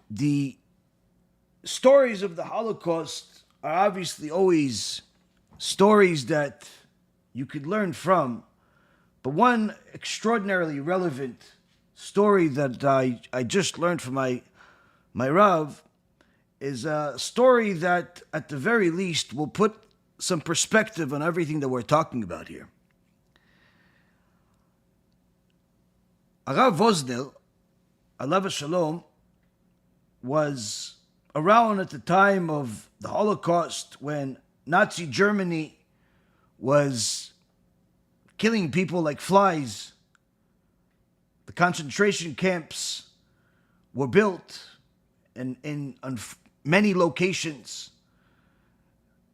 The stories of the Holocaust are obviously always stories that you could learn from, but one extraordinarily relevant story that I just learned from my Rav is a story that at the very least will put some perspective on everything that we're talking about here. Rabi Wosner, alav shalom, was around at the time of the Holocaust when Nazi Germany was killing people like flies. The concentration camps were built in many locations.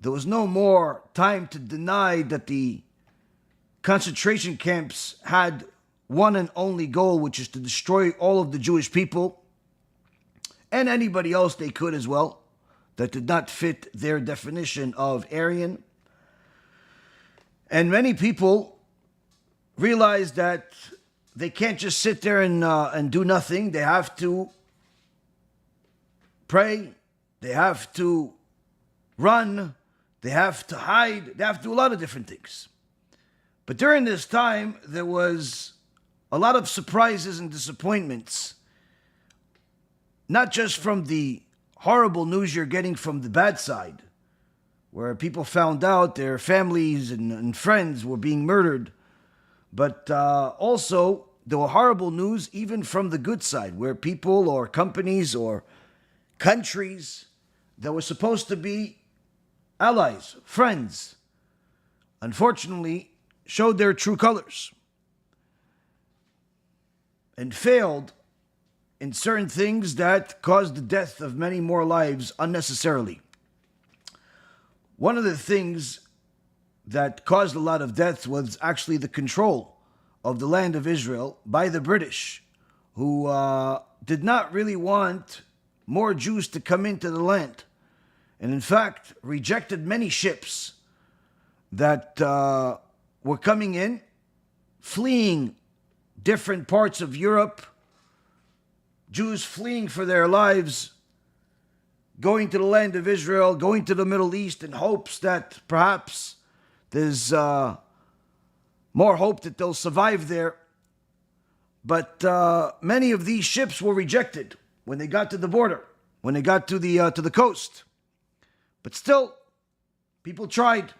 There was no more time to deny that the concentration camps had one and only goal, which is to destroy all of the Jewish people and anybody else they could as well that did not fit their definition of Aryan. And many people realized that they can't just sit there and do nothing. They have to pray, they have to run, they have to hide, they have to do a lot of different things. But during this time, there was a lot of surprises and disappointments, not just from the horrible news you're getting from the bad side, where people found out their families and friends were being murdered, but also there were horrible news even from the good side, where people or companies or countries that were supposed to be allies, friends, unfortunately showed their true colors and failed in certain things that caused the death of many more lives unnecessarily. One of the things that caused a lot of deaths was actually the control of the land of Israel by the British, who did not really want more Jews to come into the land, and in fact rejected many ships that were coming in, fleeing different parts of Europe, Jews fleeing for their lives, going to the land of Israel, going to the Middle East in hopes that perhaps there's more hope that they'll survive there. But many of these ships were rejected when they got to the border, when they got to the coast. But still, people tried,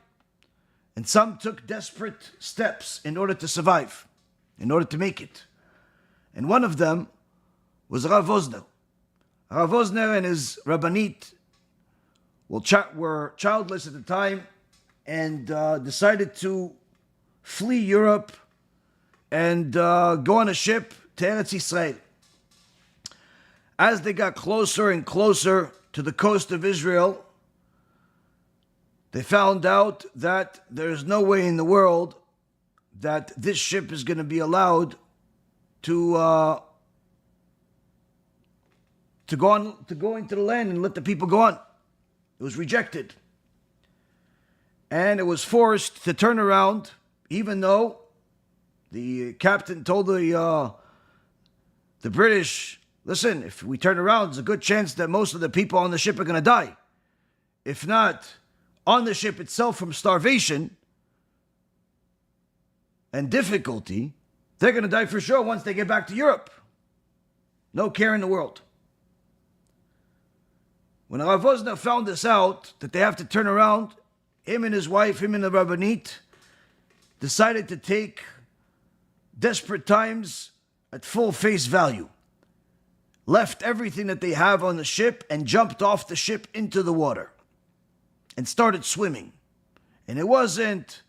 and some took desperate steps in order to survive, in order to make it. And one of them was Rabi Wosner. Rabi Wosner and his Rabanit were childless at the time and decided to flee Europe and go on a ship to Eretz Yisrael. As they got closer and closer to the coast of Israel, they found out that there's no way in the world that this ship is going to be allowed to go into the land and let the people go on. It was rejected. And it was forced to turn around, even though the captain told the British, listen, if we turn around, there's a good chance that most of the people on the ship are going to die. If not on the ship itself from starvation and difficulty, they're going to die for sure once they get back to Europe. No care in the world. When Rabi Wosner found this out, that they have to turn around, him and his wife, him and the Rabanit, decided to take desperate times at full face value. Left everything that they have on the ship and jumped off the ship into the water and started swimming. And it wasn't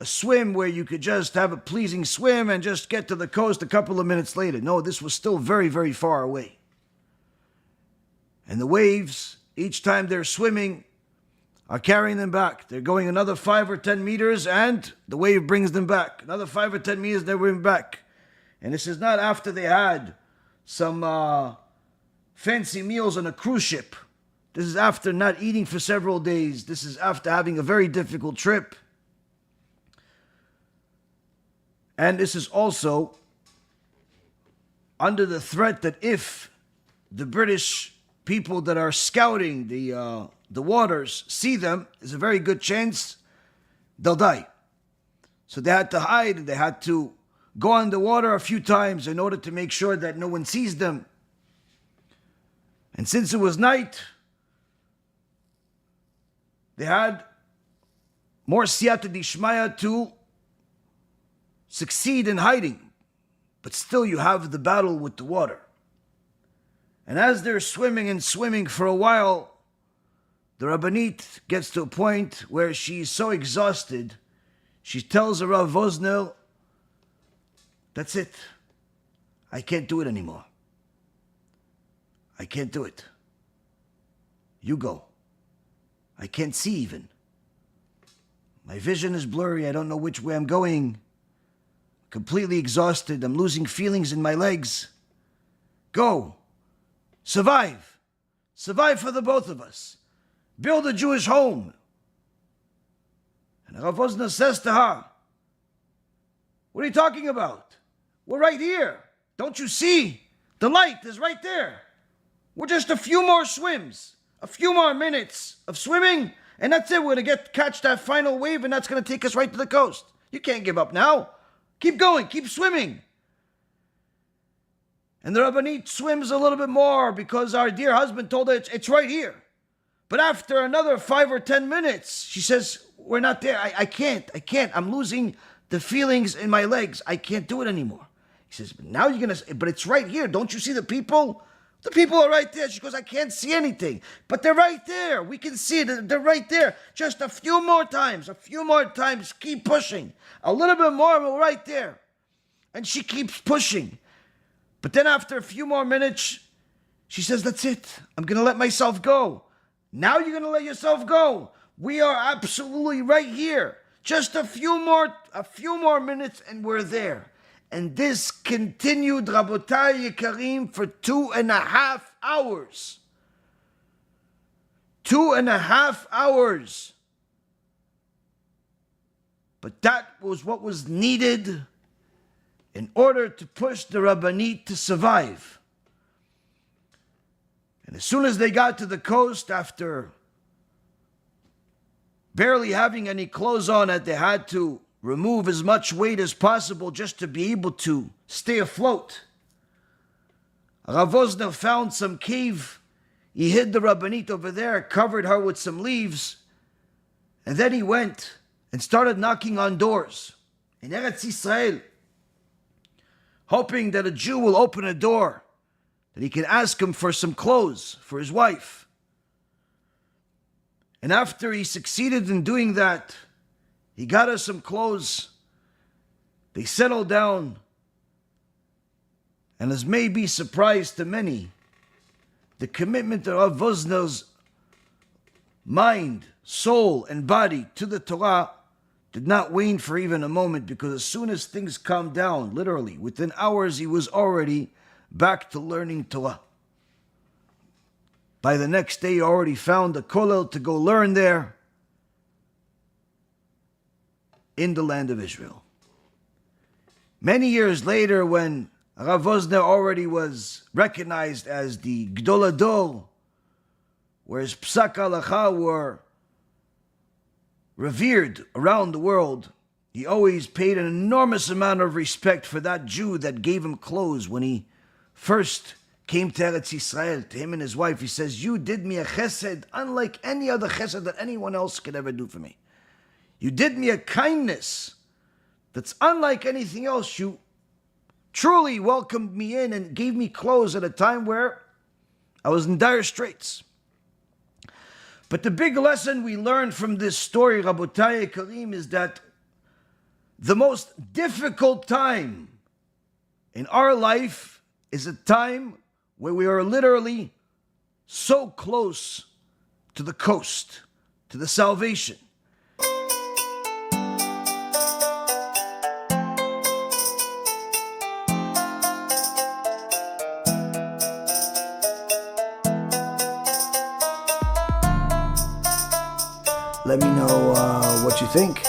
a swim where you could just have a pleasing swim and just get to the coast a couple of minutes later. No, this was still very, very far away. And the waves, each time they're swimming, are carrying them back. They're going another 5 or 10 meters and the wave brings them back. Another 5 or 10 meters, they're going back. And this is not after they had some fancy meals on a cruise ship. This is after not eating for several days. This is after having a very difficult trip. And this is also under the threat that if the British people that are scouting the waters see them, there's a very good chance they'll die. So they had to hide, and they had to go on the water a few times in order to make sure that no one sees them. And since it was night, they had more siyata dishmaya to succeed in hiding. But still you have the battle with the water. And as they're swimming and swimming for a while, the Rabanit gets to a point where she's so exhausted, she tells the Rabi Wosner, that's it. I can't do it anymore. I can't do it. You go. I can't see even. My vision is blurry. I don't know which way I'm going. Completely exhausted. I'm losing feelings in my legs. Go. Survive. Survive for the both of us. Build a Jewish home. And Rabi Wosner says to her, what are you talking about? We're right here. Don't you see? The light is right there. We're just a few more swims, a few more minutes of swimming, and that's it. We're going to catch that final wave, and that's going to take us right to the coast. You can't give up now. Keep going. Keep swimming. And the Rabanit swims a little bit more because our dear husband told her it's right here. But after another 5 or 10 minutes, she says, we're not there. I can't. I'm losing the feelings in my legs. I can't do it anymore. He says, but now you're going to, but it's right here. Don't you see the people? The people are right there. She goes, I can't see anything. But they're right there. We can see it. They're right there. Just a few more times. Keep pushing. A little bit more and we're right there. And she keeps pushing. But then after a few more minutes, she says, that's it. I'm going to let myself go. Now you're going to let yourself go. We are absolutely right here. Just a few more minutes and we're there. And this continued, Rabotai Yekarim, for 2.5 hours. 2.5 hours. But that was what was needed in order to push the Rabanit to survive. And as soon as they got to the coast, after barely having any clothes on, that they had to remove as much weight as possible just to be able to stay afloat. Rabi Wosner found some cave. He hid the Rabanit over there, covered her with some leaves, and then he went and started knocking on doors in Eretz Yisrael, hoping that a Jew will open a door, that he can ask him for some clothes for his wife. And after he succeeded in doing that, he got her some clothes. They settled down. And as may be surprise to many, the commitment of Wosner's mind, soul, and body to the Torah did not wane for even a moment, because as soon as things calmed down, literally, within hours, he was already back to learning Torah. By the next day, he already found a kollel to go learn there in the land of Israel. Many years later, when Rabi Wosner already was recognized as the Gdol Ador, where his psak halacha were revered around the world, he always paid an enormous amount of respect for that Jew that gave him clothes when he first came to Eretz Yisrael. To him and his wife, he says, you did me a chesed unlike any other chesed that anyone else could ever do for me. You did me a kindness that's unlike anything else. You truly welcomed me in and gave me clothes at a time where I was in dire straits. But the big lesson we learned from this story, Rabotai Karim, is that the most difficult time in our life is a time where we are literally so close to the coast, to the salvation. Let me know what you think,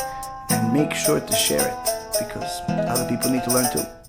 and make sure to share it, because other people need to learn too.